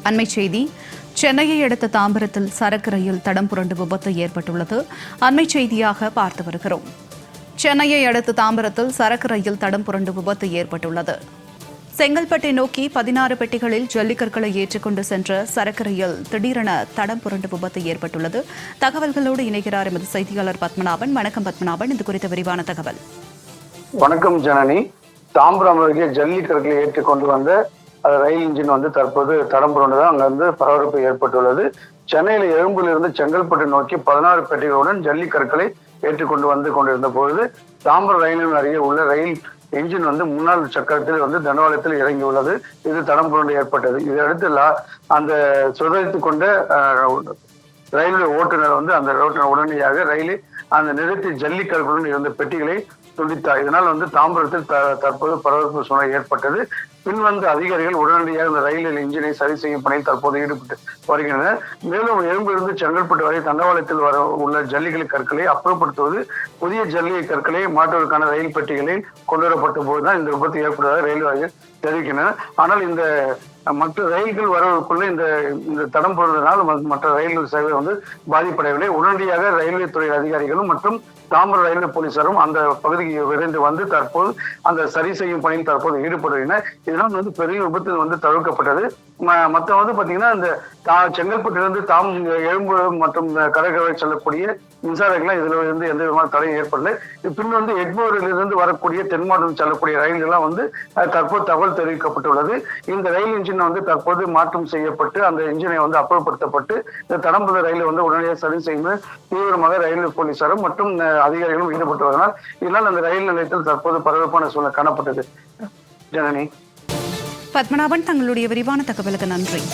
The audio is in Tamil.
அண்மைச் செய்தி. சென்னையை அடுத்த தாம்பரத்தில் சரக்கு ரயில் தடம் புரண்டு விபத்து ஏற்பட்டுள்ளது. அண்மைச் செய்தியாக பார்த்து வருகிறோம். சென்னையை அடுத்த தாம்பரத்தில் சரக்கு ரயில் தடம் புரண்டு விபத்து ஏற்பட்டுள்ளது. செங்கல்பட்டை நோக்கி 16 பெட்டிகளில் ஜல்லிக்கற்களை ஏற்றிக்கொண்டு சென்ற சரக்கு ரயில் திடீரென தடம் புரண்டு விபத்து ஏற்பட்டுள்ளது. தகவல்களோடு இணைகிறார் எமது செய்தியாளர் பத்மநாபன். வணக்கம் பத்மநாபன், இது குறித்த விரிவான தகவல். வணக்கம் ஜனனி. தாம்பரம் அருகே ஜல்லிக்கற்களை ஏற்றிக்கொண்டு வந்த ரயில் இன்ஜின் தற்போது தடம் புரண்டுதான் அங்கிருந்து பரபரப்பு ஏற்பட்டுள்ளது. சென்னையில எழும்பூரிலிருந்து செங்கல்பட்டு நோக்கி 16 பெட்டிகளுடன் ஜல்லிக்கற்களை ஏற்றிக்கொண்டு வந்து கொண்டிருந்த பொழுது தாம்பரம் ரயிலின் அருகே உள்ள ரயில் என்ஜின் முன்னாள் சக்கரத்தில் தண்டவாளத்தில் இறங்கியுள்ளது. இது தடம் புரண்டு ஏற்பட்டது. இதையடுத்து அந்த சுதரித்துக் கொண்ட ரயில்வே ஓட்டுநர் அந்த ஓட்டுநர் உடனடியாக ரயிலை அந்த நிறுத்தி ஜல்லிக்கற்களுடன் இருந்த பெட்டிகளை துண்டித்தார். இதனால் தாம்பரத்தில் தற்போது பரபரப்பு சூழ்நிலை ஏற்பட்டது. பின் அதிகாரிகள் உடனடியாக இந்த ரயில் இன்ஜினை சரி செய்யும் பணியில் தற்போது ஈடுபட்டு வருகின்றனர். மேலும் எழும்பிலிருந்து செங்கல்பட்டு வரை தண்டவாளத்தில் உள்ள ஜல்லிக்கல் கற்களை அப்புறப்படுத்துவது, புதிய ஜல்லி கற்களை மாற்றுவதற்கான ரயில் பெட்டிகளில் கொண்டு வரப்பட்ட போதுதான் இந்த விபத்து ஏற்பட்டதாக ரயில்வேகள் தெரிவிக்கின்றனர். ஆனால் இந்த மற்ற ரயில்கள் வருவதற்குள்ள இந்த தடம் புரண்டதால் மற்ற ரயில்கள் சேவை பாதிப்படையவில்லை. உடனடியாக ரயில்வே துறை அதிகாரிகளும் மற்றும் தாம்பரம் ரயில்வே போலீசாரும் அந்த பகுதிக்கு விரைந்து தற்போது அந்த சரி செய்யும் பணியில் தற்போது ஈடுபடுகின்றனர். இதனால் பெரிய விபத்து தவிர்க்கப்பட்டது. மற்ற பாத்தீங்கன்னா இந்த செங்கல்பட்டிலிருந்து எழும்பூர் மற்றும் கடற்கரை செல்லக்கூடிய மின்சாரங்கள்லாம் இதுல எந்த விதமான தடையும் ஏற்படலை. பின் எக்மோரிலிருந்து வரக்கூடிய தென் மாவட்டம் செல்லக்கூடிய ரயில்கள்லாம் தற்போது தகவல் தெரிவிக்கப்பட்டுள்ளது. இந்த ரயில் இன்ஜின் தற்போது மாற்றம் செய்யப்பட்டு அந்த இன்ஜினை அப்புறப்படுத்தப்பட்டு இந்த தடம்புற ரயிலை உடனடியாக சரி செய்து தீவிரமாக ரயில்வே போலீசாரும் மற்றும் அதிகாரிகளும் ஈடுபட்டு வருகிறார். இதனால் அந்த ரயில் நிலையத்தில் தற்போது பரபரப்பான சூழ்நிலை காணப்பட்டது. ஜனனி. பத்மநாபன், தங்களுடைய விரிவான தகவலுக்கு நன்றி.